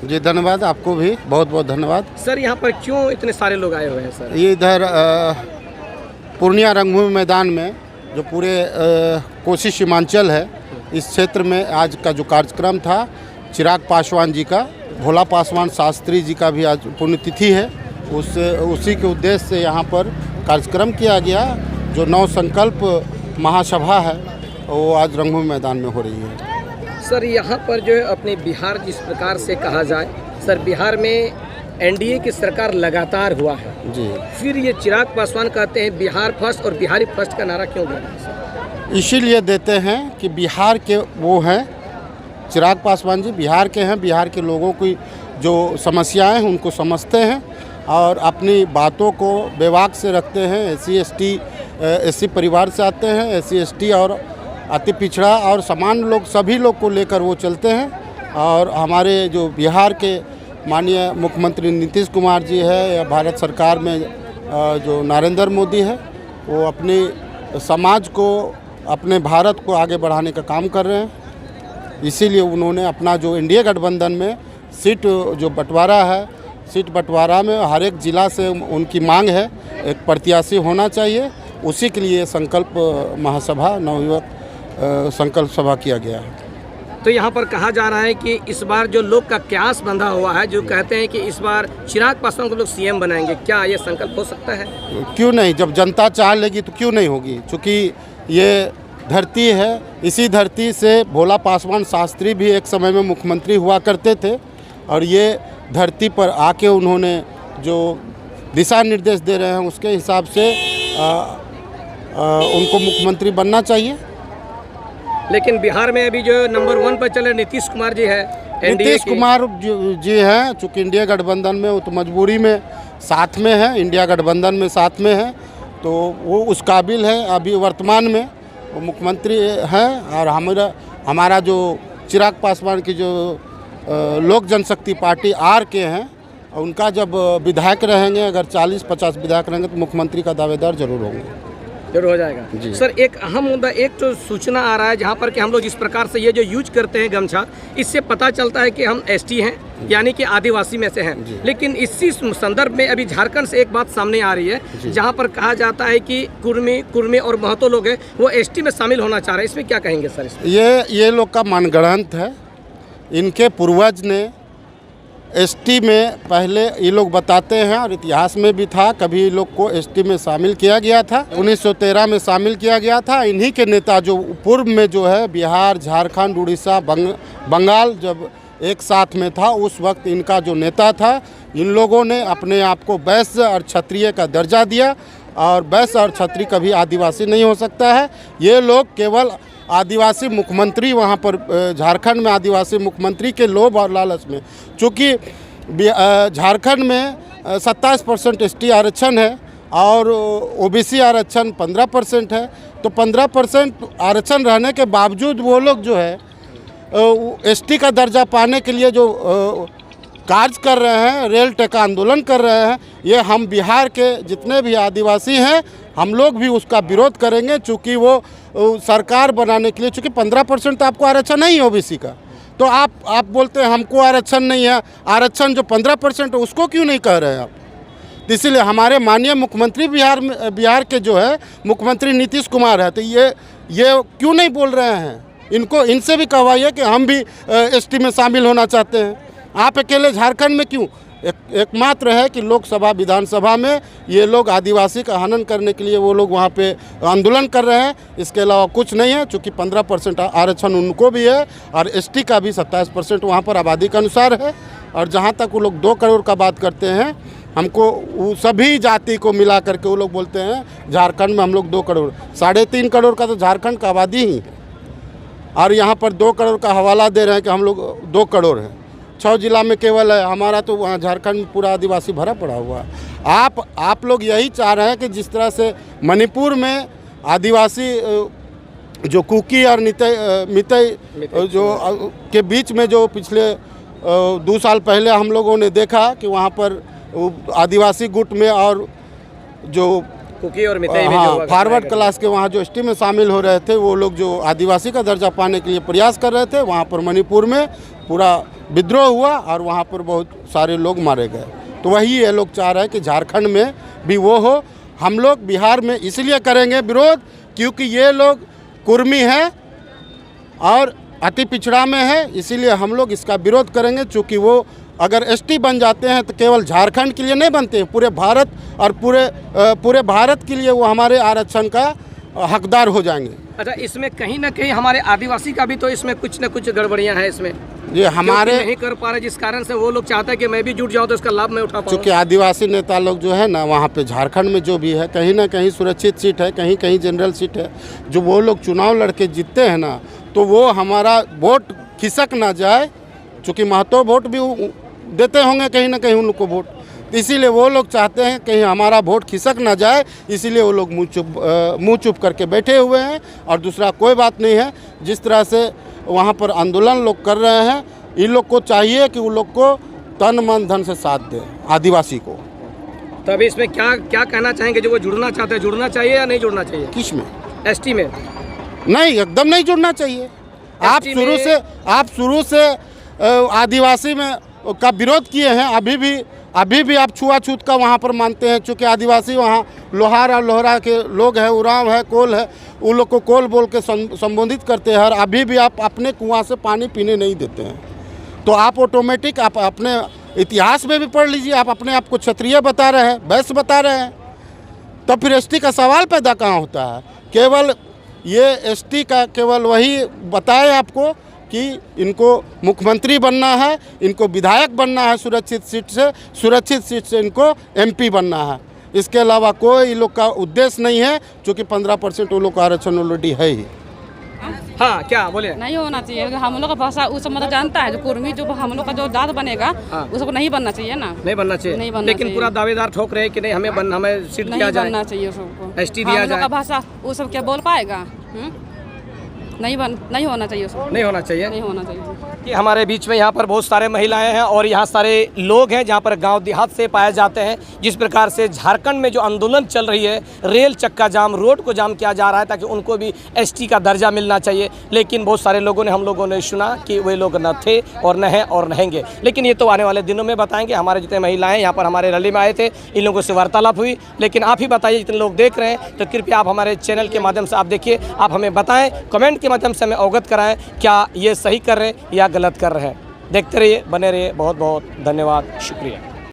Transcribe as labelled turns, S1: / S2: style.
S1: जी धन्यवाद, आपको भी बहुत बहुत धन्यवाद।
S2: सर यहाँ पर क्यों इतने सारे लोग आए हुए हैं सर?
S1: ये इधर पूर्णिया रंगभूमि मैदान में जो पूरे कोसी सीमांचल है, इस क्षेत्र में आज का जो कार्यक्रम था, चिराग पासवान जी का, भोला पासवान शास्त्री जी का भी आज पुण्यतिथि है, उसी के उद्देश्य से यहाँ पर कार्यक्रम किया गया। जो नव संकल्प महासभा है वो आज रंगभूमि मैदान में हो रही है।
S2: सर यहाँ पर जो है अपने बिहार जिस प्रकार से कहा जाए, सर बिहार में एनडीए की सरकार लगातार हुआ है
S1: जी,
S2: फिर ये चिराग पासवान कहते हैं बिहार फर्स्ट और बिहारी फर्स्ट का नारा क्यों दिया?
S1: इसीलिए देते हैं कि बिहार के वो हैं, चिराग पासवान जी बिहार के हैं, बिहार के लोगों की जो समस्याएं हैं उनको समझते हैं और अपनी बातों को बेबाक से रखते हैं। एससी परिवार से आते हैं, एससी और अति पिछड़ा और समान लोग, सभी लोग को लेकर वो चलते हैं। और हमारे जो बिहार के माननीय मुख्यमंत्री नीतीश कुमार जी है या भारत सरकार में जो नरेंद्र मोदी है, वो अपने समाज को, अपने भारत को आगे बढ़ाने का काम कर रहे हैं। इसीलिए उन्होंने अपना जो एनडीए गठबंधन में सीट जो बंटवारा है, सीट बंटवारा में हर एक ज़िला से उनकी मांग है, एक प्रत्याशी होना चाहिए। उसी के लिए संकल्प महासभा, नवयुवक संकल्प सभा किया गया है।
S2: तो यहाँ पर कहा जा रहा है कि इस बार जो लोग का क्यास बंधा हुआ है, जो कहते हैं कि इस बार चिराग पासवान को लोग सीएम बनाएंगे, क्या ये संकल्प हो सकता है?
S1: क्यों नहीं, जब जनता चाह लेगी तो क्यों नहीं होगी। चूँकि ये धरती है, इसी धरती से भोला पासवान शास्त्री भी एक समय में मुख्यमंत्री हुआ करते थे और ये धरती पर आके उन्होंने जो दिशा निर्देश दे रहे हैं उसके हिसाब से उनको मुख्यमंत्री बनना चाहिए।
S2: लेकिन बिहार में अभी जो नंबर 1 पर चले नीतीश कुमार जी है,
S1: नीतीश कुमार जी हैं, चूँकि इंडिया गठबंधन में वो तो मजबूरी में साथ में है, इंडिया गठबंधन में साथ में है, तो वो उस काबिल है। अभी वर्तमान में वो मुख्यमंत्री हैं और हमारा जो चिराग पासवान की जो लोक जनशक्ति पार्टी आर के हैं, उनका जब विधायक रहेंगे, अगर 40-50 विधायक रहेंगे तो मुख्यमंत्री का दावेदार जरूर होंगे,
S2: जरूर हो जाएगा। सर एक अहम मुद्दा, एक तो सूचना आ रहा है जहाँ पर कि हम लोग जिस प्रकार से ये जो यूज करते हैं गमछा, इससे पता चलता है कि हम एसटी हैं, यानी कि आदिवासी में से हैं। लेकिन इसी संदर्भ में अभी झारखंड से एक बात सामने आ रही है जहाँ पर कहा जाता है कि कुर्मी और महतो लोग हैं वो एसटी में शामिल होना चाह रहे हैं, इसमें क्या कहेंगे सर?
S1: ये लोग का मनगढ़ंत है। इनके पूर्वज ने एसटी में पहले ये लोग बताते हैं और इतिहास में भी था, कभी लोग को एसटी में शामिल किया गया था, 1913 में शामिल किया गया था। इन्हीं के नेता जो पूर्व में जो है बिहार, झारखंड, उड़ीसा, बंगाल जब एक साथ में था, उस वक्त इनका जो नेता था, इन लोगों ने अपने आप को वैश्य और क्षत्रिय का दर्जा दिया और वैश्य और क्षत्रिय कभी आदिवासी नहीं हो सकता है। ये लोग केवल आदिवासी मुख्यमंत्री, वहाँ पर झारखंड में आदिवासी मुख्यमंत्री के लोभ और लालच में, चूँकि झारखंड में 27% एसटी आरक्षण है और ओबीसी आरक्षण 15% है, तो 15% आरक्षण रहने के बावजूद वो लोग जो है एसटी का दर्जा पाने के लिए जो कार्य कर रहे हैं, रेल टेका आंदोलन कर रहे हैं, ये हम बिहार के जितने भी आदिवासी हैं हम लोग भी उसका विरोध करेंगे। चूँकि वो सरकार बनाने के लिए, चूँकि 15% तो आपको आरक्षण नहीं है ओबीसी का, तो आप बोलते हैं हमको आरक्षण नहीं है, आरक्षण जो 15% है उसको क्यों नहीं कह रहे हैं आप? तो इसीलिए हमारे माननीय मुख्यमंत्री बिहार के जो है मुख्यमंत्री नीतीश कुमार है, तो ये क्यों नहीं बोल रहे हैं? इनसे भी कहवाइए कि हम भी एसटी में शामिल होना चाहते हैं। आप अकेले झारखंड में क्यों? एकमात्र है कि लोकसभा विधानसभा में ये लोग आदिवासी का हनन करने के लिए वो लोग वहाँ पे आंदोलन कर रहे हैं, इसके अलावा कुछ नहीं है। चूँकि 15% आरक्षण उनको भी है और एसटी का भी 27% वहाँ पर आबादी के अनुसार है। और जहाँ तक वो लोग 2 करोड़ का बात करते हैं, हमको वो सभी जाति को मिला करके वो लोग बोलते हैं झारखंड में हम लोग 2 करोड़, 3.5 करोड़ का तो झारखंड का आबादी ही है और यहाँ पर 2 करोड़ का हवाला दे रहे हैं कि हम लोग 2 करोड़ हैं। 6 जिला में केवल है, हमारा तो वहाँ झारखंड में पूरा आदिवासी भरा पड़ा हुआ है। आप लोग यही चाह रहे हैं कि जिस तरह से मणिपुर में आदिवासी जो कुकी और मितई जो के बीच में जो पिछले 2 साल पहले हम लोगों ने देखा कि वहाँ पर आदिवासी गुट में और जो
S2: कुकी और मितई में जो
S1: फॉरवर्ड क्लास के वहाँ जो एसटी में शामिल हो रहे थे, वो लोग जो आदिवासी का दर्जा पाने के लिए प्रयास कर रहे थे, वहाँ पर मणिपुर में पूरा विद्रोह हुआ और वहाँ पर बहुत सारे लोग मारे गए। तो वही ये लोग चाह रहे हैं कि झारखंड में भी वो हो। हम लोग बिहार में इसलिए करेंगे विरोध क्योंकि ये लोग कुर्मी हैं और अति पिछड़ा में है, इसीलिए हम लोग इसका विरोध करेंगे। चूँकि वो अगर एसटी बन जाते हैं तो केवल झारखंड के लिए नहीं बनते हैं, पूरे भारत और पूरे भारत के लिए वो हमारे आरक्षण का हकदार हो जाएंगे।
S2: अच्छा, इसमें कहीं ना कहीं हमारे आदिवासी का भी तो इसमें कुछ न कुछ गड़बड़ियां हैं इसमें,
S1: ये हमारे
S2: नहीं कर पा रहे, जिस कारण से वो लोग चाहते हैं कि मैं भी जुट जाऊं तो इसका लाभ मैं उठा पाऊं।
S1: चूँकि आदिवासी नेता लोग जो है ना वहाँ पे झारखंड में जो भी है कहीं ना कहीं सुरक्षित सीट है, कहीं कहीं जनरल सीट है। जो वो लोग चुनाव लड़के जीतते हैं ना तो वो हमारा वोट खिसक ना जाए, चूँकि महतो वोट भी देते होंगे कहीं ना कहीं उनको वोट, इसीलिए वो लोग चाहते हैं कहीं हमारा वोट खिसक ना जाए, इसीलिए वो लोग मुँह चुप करके बैठे हुए हैं। और दूसरा कोई बात नहीं है, जिस तरह से वहाँ पर आंदोलन लोग कर रहे हैं, इन लोग को चाहिए कि वो लोग को तन मन धन से साथ दें आदिवासी को।
S2: तो अभी इसमें क्या क्या कहना चाहेंगे, जो वो जुड़ना चाहते हैं, जुड़ना चाहिए या नहीं जुड़ना चाहिए?
S1: किस में?
S2: एसटी में
S1: नहीं, एकदम नहीं जुड़ना चाहिए। आप शुरू से आदिवासी में का विरोध किए हैं, अभी भी आप छुआछूत का वहाँ पर मानते हैं। चूँकि आदिवासी वहाँ लोहार और लोहरा के लोग हैं, उरांव है, कोल है, उन लोग को कोल बोल के संबोधित करते हैं। और अभी भी आप अपने कुआं से पानी पीने नहीं देते हैं। तो आप ऑटोमेटिक आप अपने इतिहास में भी पढ़ लीजिए, आप अपने आप को क्षत्रिय बता रहे हैं, वैश्य बता रहे हैं, तब फिर एसटी का सवाल पैदा कहाँ होता है? केवल ये एसटी का केवल वही बताए आपको कि इनको मुख्यमंत्री बनना है, इनको विधायक बनना है, सुरक्षित सीट से इनको एमपी बनना है। इसके अलावा कोई लोग का उद्देश्य नहीं है, क्योंकि 15% वो लोग का आरक्षण ऑलरेडी है ही।
S2: हाँ, क्या बोले?
S3: नहीं होना चाहिए। हम लोग का भाषा उस मतलब जानता है, जो कुर्मी जो हम लोग का जो दाद बनेगा उसको नहीं बनना चाहिए ना,
S2: नहीं बनना चाहिए।
S3: नहीं बनना
S2: लेकिन
S3: चाहिए।
S2: पूरा दावेदार ठोक रहे हैं कि नहीं हमें सीट दिया जाए,
S3: बनना चाहिए सबको,
S2: एसटी दिया
S3: हम लोग
S2: जाए।
S3: का भाषा वो सब क्या बोल पाएगा? नहीं होना चाहिए उसको,
S2: नहीं होना चाहिए,
S3: नहीं होना चाहिए।
S2: कि हमारे बीच में यहाँ पर बहुत सारे महिलाएं हैं और यहाँ सारे लोग हैं जहाँ पर गांव देहात से पाए जाते हैं। जिस प्रकार से झारखंड में जो आंदोलन चल रही है, रेल चक्का जाम, रोड को जाम किया जा रहा है ताकि उनको भी एसटी का दर्जा मिलना चाहिए। लेकिन बहुत सारे लोगों ने हम लोगों ने सुना कि वे लोग न थे और न हैं और रहेंगे। लेकिन ये तो आने वाले दिनों में बताएंगे। हमारे जितने महिलाएं यहाँ पर हमारे रैली में आए थे, इन लोगों से वार्तालाप हुई। लेकिन आप ही बताइए, जितने लोग देख रहे हैं, तो कृपया आप हमारे चैनल के माध्यम से आप देखिए, आप हमें बताएं, कमेंट के माध्यम से हमें अवगत कराएं क्या ये सही कर रहे हैं या गलत कर रहे हैं। देखते रहिए, बने रहिए। बहुत बहुत धन्यवाद, शुक्रिया।